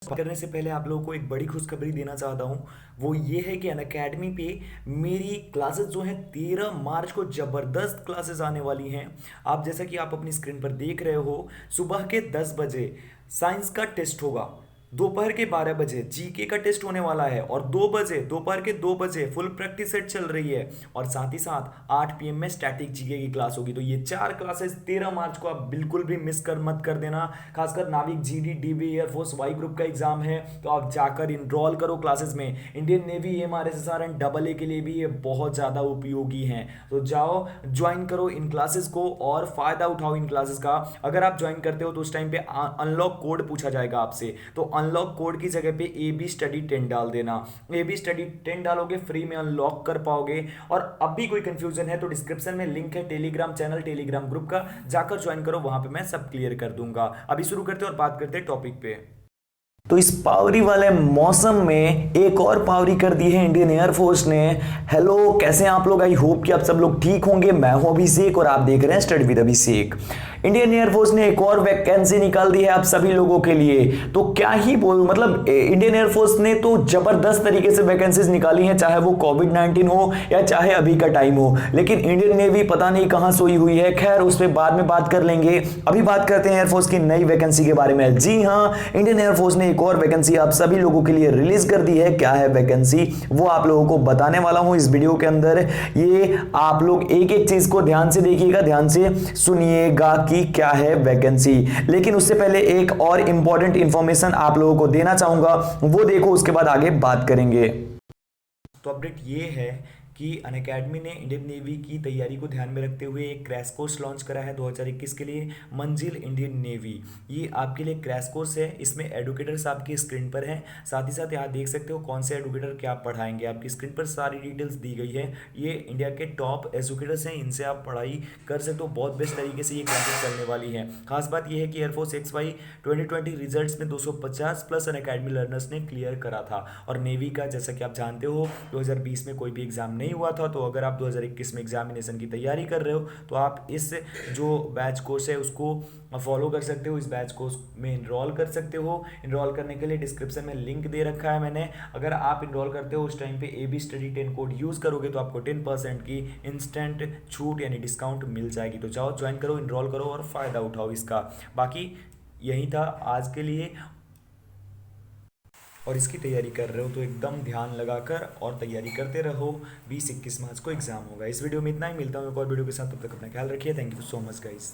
करने से पहले आप लोगों को एक बड़ी खुशखबरी देना चाहता हूँ। वो ये है कि अनअकैडमी पे मेरी क्लासेस जो हैं 13 मार्च को ज़बरदस्त क्लासेस आने वाली हैं। आप जैसा कि आप अपनी स्क्रीन पर देख रहे हो, सुबह के 10 बजे साइंस का टेस्ट होगा, दोपहर के 12 बजे जीके का टेस्ट होने वाला है, और 2 बजे दोपहर के 2 बजे फुल प्रैक्टिस सेट चल रही है, और साथ ही साथ 8 PM में स्टैटिक जीके की क्लास होगी। तो ये 4 क्लासेस 13 मार्च को आप बिल्कुल भी मिस कर मत कर देना। खासकर Navik GD DB airforce Y group का एग्जाम है, तो आप जाकर इनरोल करो क्लासेस में। Indian navy MR SSR and double A के लिए भी ये बहुत ज़्यादा उपयोगी हैं, तो जाओ ज्वाइन करो इन क्लासेस को और फायदा उठाओ इन क्लासेस का। अगर आप ज्वाइन करते हो तो उस टाइम पे अनलॉक कोड पूछा जाएगा आपसे, तो अनलॉक कोड की जगह पे ए बी स्टडी 10 डाल देना। ए बी स्टडी 10 डालोगे, फ्री में अनलॉक कर पाओगे। और अब भी कोई कंफ्यूजन है तो डिस्क्रिप्शन में लिंक है टेलीग्राम चैनल, टेलीग्राम ग्रुप का, जाकर ज्वाइन करो, वहां पे मैं सब क्लियर कर दूंगा। अभी शुरू करते हैं और बात करते हैं टॉपिक पे। तो इस पावरी वाले मौसम में एक और पावरी कर दी है इंडियन एयरफोर्स ने। हेलो, कैसे हैं आप लोग? आई होप कि आप सब लोग ठीक होंगे। मैं हूं अभिषेक और आप देख रहे हैं study with Abhishek. Indian air force ने एक और वैकेंसी निकाल दी है आप सभी लोगों के लिए। तो क्या ही बोलूं, मतलब इंडियन एयरफोर्स ने तो जबरदस्त तरीके से वैकेंसीज निकाली हैं, चाहे वो कोविड-19 हो या चाहे अभी का टाइम हो। लेकिन इंडियन नेवी पता नहीं कहां सोई हुई है। खैर, उस पर बाद में बात कर लेंगे। अभी बात करते हैं एयरफोर्स की नई वैकेंसी के बारे में। जी हाँ, इंडियन एयरफोर्स ने एक और वैकेंसी आप सभी लोगों के लिए रिलीज कर दी है। क्या है वैकेंसी, वो आप लोगों को बताने वाला हूं इस वीडियो के अंदर। ये आप लोग एक एक चीज को ध्यान से देखिएगा, ध्यान से सुनिएगा कि क्या है वैकेंसी। लेकिन उससे पहले एक और इंपॉर्टेंट इंफॉर्मेशन आप लोगों को देना चाहूंगा, वो देखो, उसके बाद आगे बात करेंगे। तो अपडेट ये है कि अनअकैडमी ने इंडियन नेवी की तैयारी को ध्यान में रखते हुए एक क्रैश कोर्स लॉन्च करा है 2021 के लिए, मंजिल इंडियन नेवी। ये आपके लिए क्रैश कोर्स है, इसमें एडुकेटर्स आपकी स्क्रीन पर हैं। साथ ही साथ यहाँ देख सकते हो कौन से एडुकेटर क्या पढ़ाएंगे, आपकी स्क्रीन पर सारी डिटेल्स दी गई है। ये इंडिया के टॉप एजुकेटर्स हैं, इनसे आप पढ़ाई कर सकते हो। बहुत बेस्ट तरीके से ये क्लासेस चलने वाली है। खास बात यह है कि एयरफोर्स XY 2020 रिजल्ट्स में 250 प्लस अनअकैडमी लर्नर्स ने क्लियर करा था। और नेवी का जैसा कि आप जानते हो 2020 में कोई भी एग्जाम नहीं हुआ था, तो अगर आप 2021 में एग्जामिनेशन की तैयारी कर रहे हो तो आप इस जो बैच कोर्स है उसको फॉलो कर सकते हो, इस बैच कोर्स में इनरोल कर सकते हो। इनरोल करने के लिए डिस्क्रिप्शन में लिंक दे रखा है मैंने। अगर आप इनरोल करते हो उस टाइम पे AB स्टडी 10 कोड यूज़ करोगे तो आपको 10% की इंस्टेंट छूट यानी डिस्काउंट मिल जाएगी। तो जाओ ज्वाइन करो, इनरोल करो और फ़ायदा उठाओ इसका। बाकी यही था आज के लिए, और इसकी तैयारी कर रहे हो तो एकदम ध्यान लगाकर और तैयारी करते रहो। 20-21 मार्च को एग्जाम होगा। इस वीडियो में इतना ही, मिलता हूँ एक और वीडियो के साथ, तब तक अपना ख्याल रखिए। Thank you so much guys.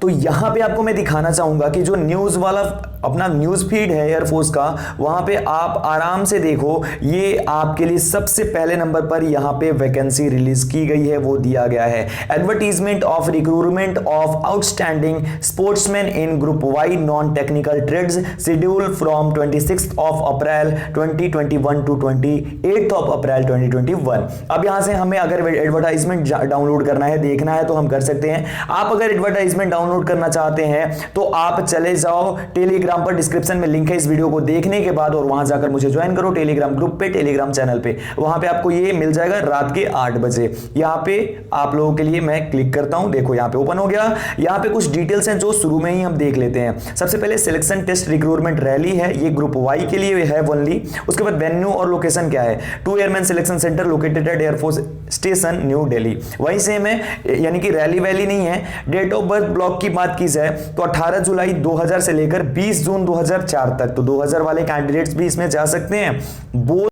तो यहां पे आपको मैं दिखाना चाहूंगा कि जो न्यूज वाला अपना न्यूज फीड है एयरफोर्स का, वहां पे आप आराम से देखो। ये आपके लिए सबसे पहले नंबर पर यहां पे वैकेंसी रिलीज की गई है, वो दिया गया है। Advertisement of recruitment of outstanding sportsman in group Y non technical trades schedule from 26 April 2021 to 28 April 2021। अब यहां से हमें अगर एडवर्टाइजमेंट डाउनलोड करना है, देखना है, तो हम कर सकते हैं। आप अगर एडवर्टाइजमेंट डाउनलोड करना चाहते हैं तो आप चले जाओ टेलीग्राम पर, डिस्क्रिप्शन में लिंक है इस वीडियो को देखने के बाद, और वहां जाकर मुझे ज्वाइन करो टेलीग्राम ग्रुप पे, टेलीग्राम चैनल पे। वहां पे आपको ये मिल जाएगा रात के 8 बजे। यहां पे आप लोगों के लिए मैं क्लिक करता हूं, देखो यहां पे ओपन हो गया। यहां पे कुछ डिटेल्स हैं जो शुरू में ही हम देख लेते हैं। सबसे पहले सिलेक्शन टेस्ट रिक्रूटमेंट रैली है, ये ग्रुप वाई के लिए है ओनली। उसके बाद वेन्यू और लोकेशन क्या है, 2 airman selection centre located at air force station New Delhi. वहीं सेम है, यानी कि रैली वैली नहीं है। डेट ऑफ बर्थ ब्लॉक की बात की जाए तो 18 जुलाई 2000 से लेकर 20 जून 2004 तक, तो 2000 वाले कैंडिडेट्स भी इसमें जा सकते हैं। बोथ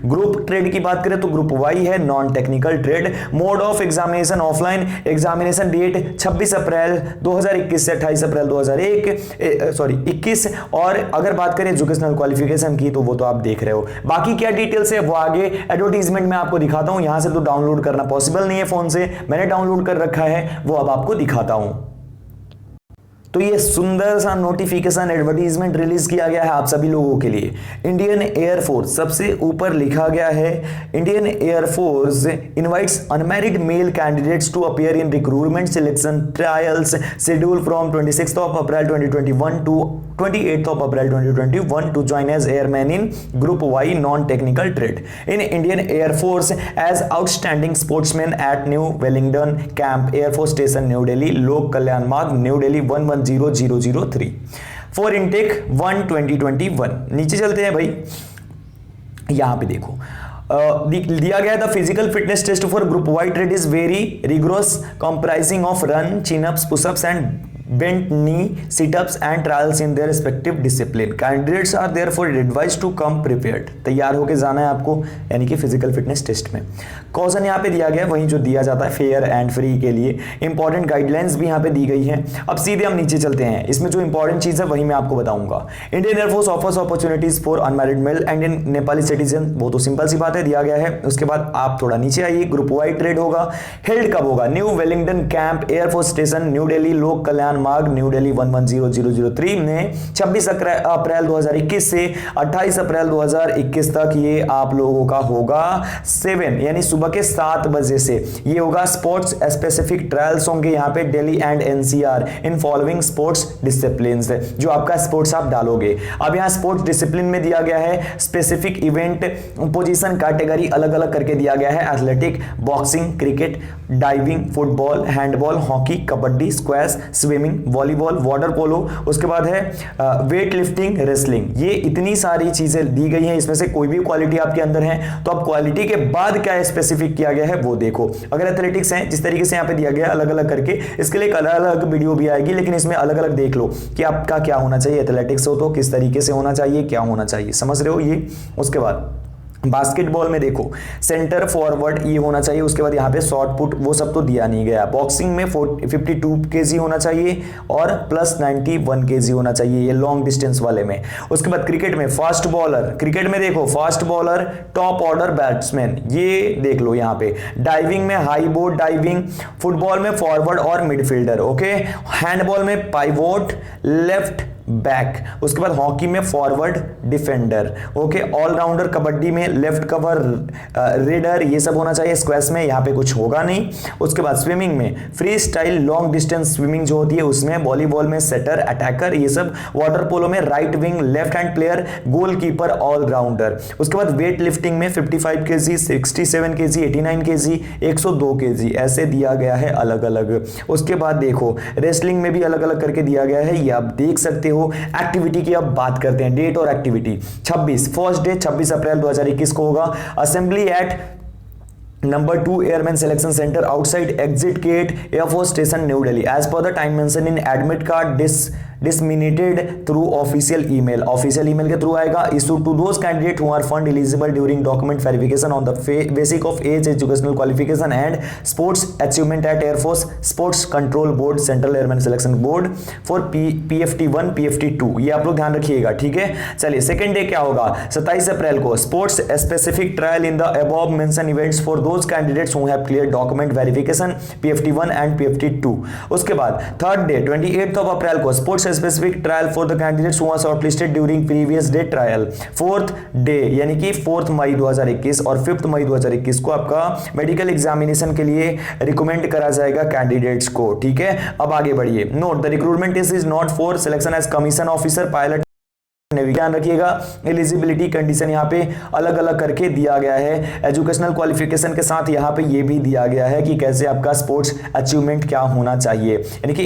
ग्रुप ट्रेड की बात करें तो ग्रुप वाई है non technical trade. Mode of examination offline, examination date 26 April 2021 से 28 अप्रैल 2021। और अगर बात करें एजुकेशनल क्वालिफिकेशन की तो वो तो आप देख रहे हो। बाकी क्या डिटेल्स है वो आगे एडवर्टीजमेंट में आपको दिखाता हूं। यहां से तो डाउनलोड करना पॉसिबल नहीं है फोन से, मैंने डाउनलोड कर रखा है, वो अब आपको दिखाता हूं। तो ये सुंदर सा नोटिफिकेशन एडवर्टीजमेंट रिलीज किया गया है आप सभी लोगों के लिए। इंडियन एयरफोर्स सबसे ऊपर लिखा गया है, Indian Air Force invites unmarried male candidates to appear in recruitment selection trials schedule from 26 April 2021 to 28 April 2021 to join as airman in Group Y non-technical trade in Indian Air Force as outstanding sportsman at New Wellington Camp, Air Force Station, New Delhi, Lok Kalyan Marg, New Delhi 110003। For intake 1 2021। नीचे चलते हैं भाई, यहां पे देखो दिया गया the physical fitness test for group Y trade is very rigorous comprising of run, chin-ups, push-ups and bent knee, sit-ups and trials in their respective discipline. Candidates are therefore advised to come prepared. तैयार होके जाना है आपको, यानी कि physical fitness test में। Question यहाँ पे दिया गया वहीं जो दिया जाता है फेयर एंड फ्री के लिए। इंपॉर्टेंट गाइडलाइंस भी यहाँ पे दी गई हैं। अब सीधे हम नीचे चलते हैं, इसमें जो इंपॉर्टेंट चीज है वही मैं आपको बताऊंगा। Indian air force offers opportunities for unmarried male and in Nepali citizen, वो तो सिंपल सी बात है, दिया गया है। उसके बाद आप थोड़ा नीचे आइए, ग्रुप वाइड ट्रेड होगा, हेल्ड कब होगा, new Wellington camp air force station New Delhi, लोक कल्याण मार्ग न्यू दिल्ली 110003 में 26 अप्रैल 2021 से 28 अप्रैल 2021 तक ये आप लोगों का होगा 7 यानी सुबह के 7 बजे से ये होगा। स्पोर्ट्स स्पेसिफिक ट्रायल्स होंगे यहाँ पे Delhi and NCR in following sports discipline, जो आपका स्पोर्ट्स आप डालोगे। अब यहाँ स्पोर्ट्स डिसिप्लिन में दिया गया है स्पेसिफिक इवेंट पोजीशन कैटेगरी अलग अलग करके दिया गया है, athletic, boxing, cricket, diving, football, handball, hockey, kabaddi, squash, swimming, volleyball, water polo, उसके बाद है वेट लिफ्टिंग, रेसलिंग। ये इतनी सारी चीजें दी गई हैं, इसमें से कोई भी क्वालिटी आपके अंदर है तो अब क्वालिटी के बाद क्या स्पेसिफिक किया गया है वो देखो। अगर एथलेटिक्स है जिस तरीके से यहाँ पे दिया गया अलग अलग करके, इसके लिए एक अलग अलग वीडियो भी आएगी, लेकिन इसमें अलग अलग देख लो कि आपका क्या होना चाहिए। एथलेटिक्स हो तो किस तरीके से होना चाहिए, क्या होना चाहिए, समझ रहे हो ये। उसके बाद बास्केटबॉल में देखो सेंटर फॉरवर्ड ये होना चाहिए, उसके बाद यहाँ पे शॉर्ट पुट वो सब तो दिया नहीं गया। बॉक्सिंग में 52 kg होना चाहिए और प्लस 91 kg होना चाहिए ये लॉन्ग डिस्टेंस वाले में। उसके बाद क्रिकेट में फास्ट बॉलर, क्रिकेट में देखो fast bowler, top order batsman ये देख लो यहाँ पे। डाइविंग में हाई बोर्ड डाइविंग, फुटबॉल में फॉरवर्ड और मिडफील्डर, ओके। हैंडबॉल में पाइवोट, लेफ्ट बैक, उसके बाद हॉकी में forward defender, okay. Allrounder kabaddi में लेफ्ट कवर, रेडर, ये सब होना चाहिए। स्क्वैश में यहाँ पे कुछ होगा नहीं। उसके बाद स्विमिंग में free style long distance swimming जो होती है उसमें, वॉलीबॉल में सेटर, अटैकर, ये सब। वाटर पोलो में right wing, left hand player, goalkeeper, allrounder. उसके बाद वेट लिफ्टिंग में 55 kg, 67 kg, 89 kg, 102 kg, ऐसे दिया गया है अलग अलग। उसके बाद देखो रेसलिंग में भी अलग अलग करके दिया गया है, ये आप देख सकते हो। एक्टिविटी की अब बात करते हैं, डेट और एक्टिविटी। 26 फर्स्ट डे 26 अप्रैल 2021 को होगा, assembly at number 2 airman selection centre outside exit gate Air Force station New Delhi as per the time mention in admit card disseminated through official email के थ्रू आएगा। issued to those candidate who are fund eligible during document verification on the basic of age, educational qualification and sports achievement at Air Force Sports Control Board, Central Airman Selection Board for PFT1 PFT2, ये आप लोग ध्यान रखिएगा, ठीक है। चलिए second day क्या होगा 27 अप्रैल को, sports specific trial in the above mentioned events for those candidates who have cleared document verification PFT1 and PFT2। उसके बाद थर्ड डे 28 अप्रैल को sports specific trial for the candidates who are shortlisted during previous day trial। Fourth day यानी कि 4 मई 2021 और 5 मई 2021 को आपका medical examination के लिए रिकमेंड करा जाएगा कैंडिडेट्स को, ठीक है। अब आगे बढ़िए। Note the recruitment is not for selection as commission officer, pilot, ध्यान रखिएगा। एलिजिबिलिटी कंडीशन यहाँ पे अलग अलग करके दिया गया है। एजुकेशनल क्वालिफिकेशन के साथ यहाँ पे ये भी दिया गया है कि कैसे आपका स्पोर्ट्स अचीवमेंट क्या होना चाहिए। यानी कि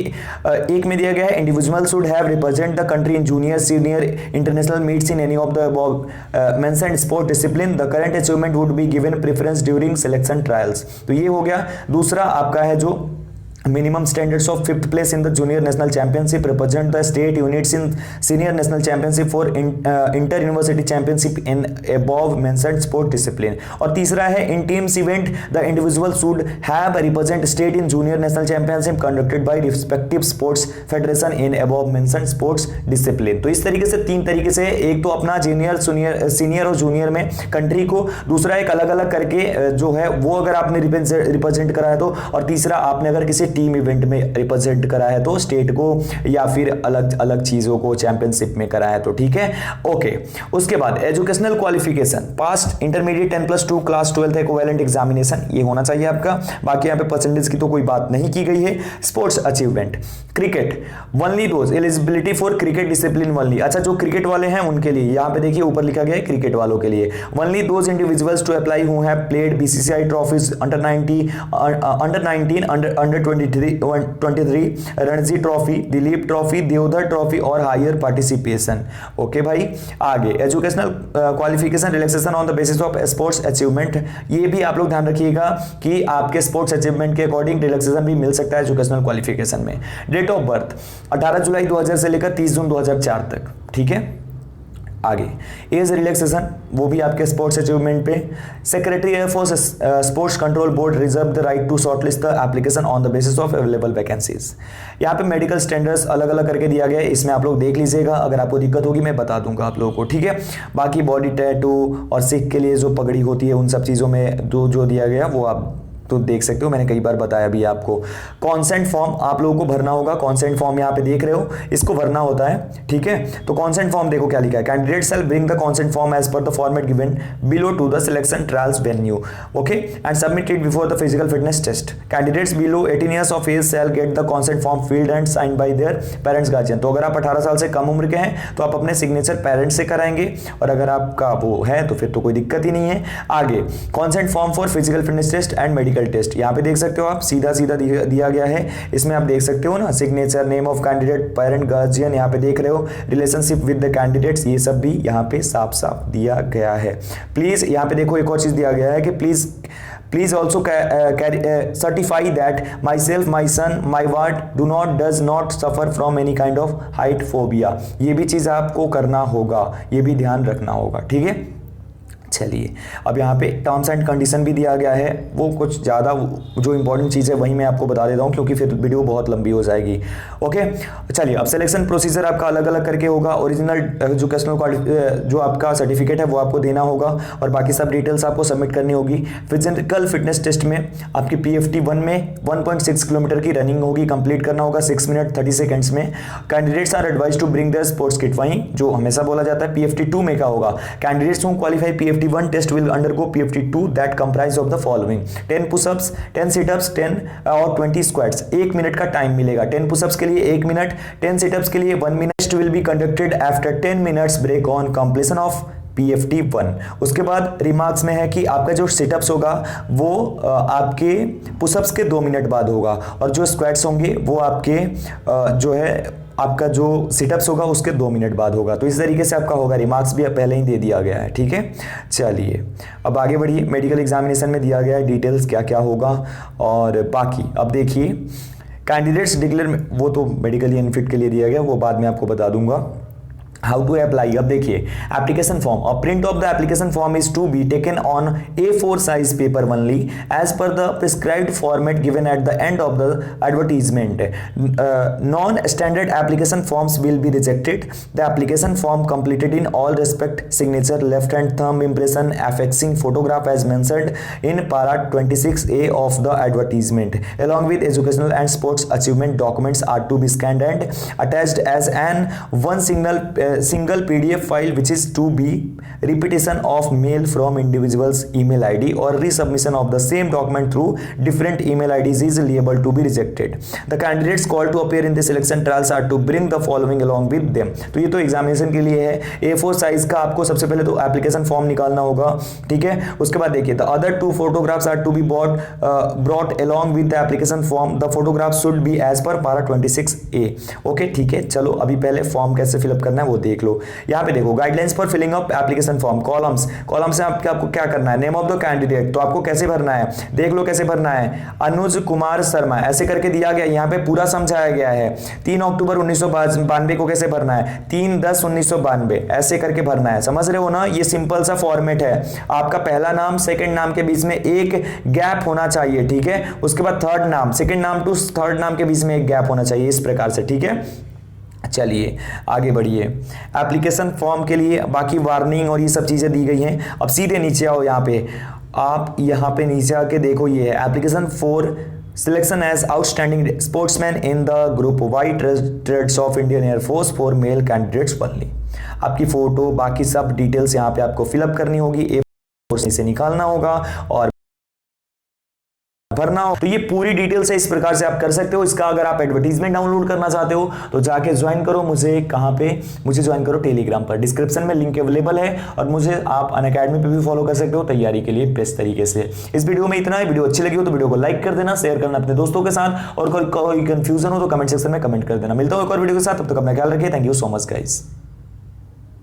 एक में दिया गया है individual should have represent the country in junior senior international meets in any of the above mentioned sport discipline, the current achievement would be given preference during selection trials. तो ये हो गया। दूसरा आपका है जो minimum standards of 5th place in the junior national championship, represent the state units in senior national championship for inter university championship in above mentioned sport discipline। और तीसरा है in teams event the individual should have represent state in junior national championship conducted by respective sports federation in above mentioned sports discipline। तो इस तरीके से तीन तरीके से, एक तो अपना जूनियर सीनियर और जूनियर में कंट्री को, दूसरा एक अलग अलग करके जो है वो अगर आपने रिप्रेजेंट करा है तो, और तीसरा आपने अगर किसी टीम इवेंट में रिप्रेजेंट करा है तो स्टेट को, या फिर अलग अलग चीजों को चैंपियनशिप में करा है तो, ठीक है, ओके। उसके बाद educational qualification, past intermediate 10+2 class 12 equivalent examination, ये होना चाहिए आपका। बाकी यहाँ पे परसेंटेज की तो कोई बात नहीं की गई है। Sports achievement, cricket only those eligibility for cricket discipline only. अच्छा, जो क्रिकेट वाले हैं उनके लिए यहाँ पे देखिए ऊपर लिखा गया है क्रिकेट वालों के लिए, only those individuals to apply who have played BCCI trophies under 19, under 2023 Ranji trophy, Dilip trophy, Deodhar trophy और हायर पार्टिसिपेशन। ओके भाई, आगे educational qualification relaxation on the basis of sports achievement, ये भी आप लोग ध्यान रखिएगा कि आपके स्पोर्ट्स अचीवमेंट के अकॉर्डिंग रिलैक्सेशन भी मिल सकता है एजुकेशनल क्वालिफिकेशन में। डेट ऑफ बर्थ 18 जुलाई 2000 से लेकर 30 जून 2004 तक, ठीक है। आगे एज रिलैक्सेशन, वो भी आपके स्पोर्ट्स अचीवमेंट पे। Secretary for sports control board reserve the right to shortlist the application on the basis of available vacancies. यहाँ पे मेडिकल स्टैंडर्ड्स अलग अलग करके दिया गया है, इसमें आप लोग देख लीजिएगा, अगर आपको दिक्कत होगी मैं बता दूंगा आप लोगों को, ठीक है। बाकी बॉडी टैटू और सिख के लिए जो पगड़ी होती है उन सब चीज़ों में जो दिया गया वो आप तो देख सकते हो, मैंने कई बार बताया भी आपको। कॉन्सेंट फॉर्म आप लोगों को भरना होगा, कॉन्सेंट फॉर्म यहाँ पे देख रहे हो, इसको भरना होता है, ठीक है। तो कॉन्सेंट फॉर्म देखो क्या लिखा है, candidate shall bring the consent form as per the format given below to the selection trials venue, okay, and submit it before the physical fitness test. Candidates below 18 years of age shall get the consent form filled and signed by their parents guardian. तो अगर आप 18 साल से कम उम्र के हैं तो आप अपने सिग्नेचर पेरेंट्स से कराएंगे, और अगर आपका वो है तो फिर तो कोई दिक्कत ही नहीं है। आगे consent form for physical fitness test and medical test, यहाँ पे देख सकते हो आप, सीधा सीधा दिया गया है, इसमें आप देख सकते हो ना, signature, name of candidate, parent, guardian, यहाँ पे देख रहे हो, रिलेशनशिप विद द कैंडिडेट्स, ये सब भी यहाँ पे साफ साफ दिया गया है। प्लीज यहाँ पे देखो एक और चीज दिया गया है कि please also certify that myself, my son, my ward does not suffer from any kind of height phobia, ये भी चीज आपको करना होगा, ये भी ध्यान रखना होगा, ठीक है। चलिए अब यहाँ पे टर्म्स एंड कंडीशन भी दिया गया है, वो कुछ ज़्यादा जो इंपॉर्टेंट चीज़ है वही मैं आपको बता देता हूँ, क्योंकि फिर वीडियो बहुत लंबी हो जाएगी। ओके, चलिए अब सिलेक्शन प्रोसीजर आपका अलग अलग करके होगा। ओरिजिनल एजुकेशनल जो आपका सर्टिफिकेट है वो आपको देना होगा, और बाकी सब डिटेल्स आपको सबमिट करनी होगी। फिजिकल फिटनेस टेस्ट में आपकी PFT 1 में 1.6 किलोमीटर की रनिंग होगी, कंप्लीट करना होगा 6 मिनट 30 सेकेंड्स में। Candidates are advise to bring their sports kit, वहीं जो हमेशा बोला जाता है PFT 2 में क्या होगा, candidates who qualify PFT 1 test will undergo PFT 2 that comprise of the following: 10 push-ups, 10 sit-ups, 10 और 20 squats। 1 मिनट का टाइम मिलेगा। 10 push-ups के लिए 1 मिनट, 10 sit-ups के लिए 1 minute. Test will be conducted after 10 minutes break on completion of PFT 1। उसके बाद remarks में है कि आपका जो सिटअप्स होगा वो आपके पुशअप्स के 2 मिनट बाद होगा, और जो स्क्वाट्स होंगे वो आपके जो है आपका जो सिटअप्स होगा उसके 2 मिनट बाद होगा। तो इस तरीके से आपका होगा, रिमार्क्स भी पहले ही दे दिया गया है, ठीक है। चलिए अब आगे बढ़िए, मेडिकल एग्जामिनेशन में दिया गया है डिटेल्स क्या क्या होगा, और बाकी अब देखिए कैंडिडेट्स डिक्लेयर, वो तो मेडिकली अनफिट के लिए दिया गया, वो बाद में आपको बता दूंगा। हाउ टू अप्लाई, अब देखिए application form, a print of the application form is to be taken on A4 size paper only as per the prescribed format given at the end of the advertisement. Non standard application forms will be rejected. The application form completed in all respect, signature, left hand thumb impression, affixing photograph as mentioned in para 26A of the advertisement along with educational and sports achievement documents are to be scanned and attached as an one single PDF file which is to be repetition of mail from individual's email ID or resubmission of the same document through different email IDs is liable to be rejected. The candidates called to appear in the selection trials are to bring the following along with them। तो ये तो examination के लिए है। A4 size का आपको सबसे पहले तो एप्लीकेशन फॉर्म निकालना होगा, ठीक है। उसके बाद देखिए the other 2 photographs are to be brought along with the application form। The photographs should be as per para 26A। Okay ठीक है, चलो अभी पहले फॉर्म कैसे फिलअप करना है वो देख लो। यहाँ पे देखो guidelines for filling up application form, columns में आपको क्या करना है, नेम ऑफ द कैंडिडेट, तो आपको कैसे भरना है देख लो कैसे भरना है, अनुज कुमार शर्मा ऐसे करके दिया गया, यहाँ पे पूरा समझाया गया है। 3 अक्टूबर 1992 को कैसे भरना है, 3/10/1992 ऐसे करके भरना है, समझ रहे हो ना। ये सिंपल सा फॉर्मेट है, आपका पहला नाम सेकंड नाम के बीच में एक गैप होना चाहिए, ठीक है। उसके बाद थर्ड नाम, सेकंड नाम टू थर्ड नाम के बीच में एक गैप होना चाहिए, इस प्रकार से, ठीक है। चलिए आगे बढ़िए, एप्लीकेशन फॉर्म के लिए बाकी वार्निंग और ये सब चीज़ें दी गई हैं। अब सीधे नीचे आओ, यहाँ पे आप यहाँ पे नीचे आके देखो, ये है application for selection as outstanding sportsman in the group white trades of Indian Air Force for male candidates only. आपकी फोटो बाकी सब डिटेल्स यहाँ पे आपको फिलअप करनी होगी, A4 से निकालना होगा और भरना हो, तो ये पूरी डिटेल्स है, इस प्रकार से आप कर सकते हो। इसका अगर आप एडवर्टीजमेंट डाउनलोड करना चाहते हो तो जाके ज्वाइन करो मुझे, कहां पे, मुझे ज्वाइन करो टेलीग्राम पर, डिस्क्रिप्शन में लिंक अवेलेबल है। और मुझे आप अनअकैडमी पे भी फॉलो कर सकते हो तैयारी के लिए बेस्ट तरीके से। इस वीडियो में इतना है। वीडियो अच्छी लगी हो तो वीडियो को लाइक कर देना, शेयर करना अपने दोस्तों के साथ, और कोई कंफ्यूजन हो तो कमेंट सेक्शन में कमेंट कर देना। मिलता हूं एक और वीडियो के साथ, तब तक अपना ख्याल रखिए। Thank you so much guys.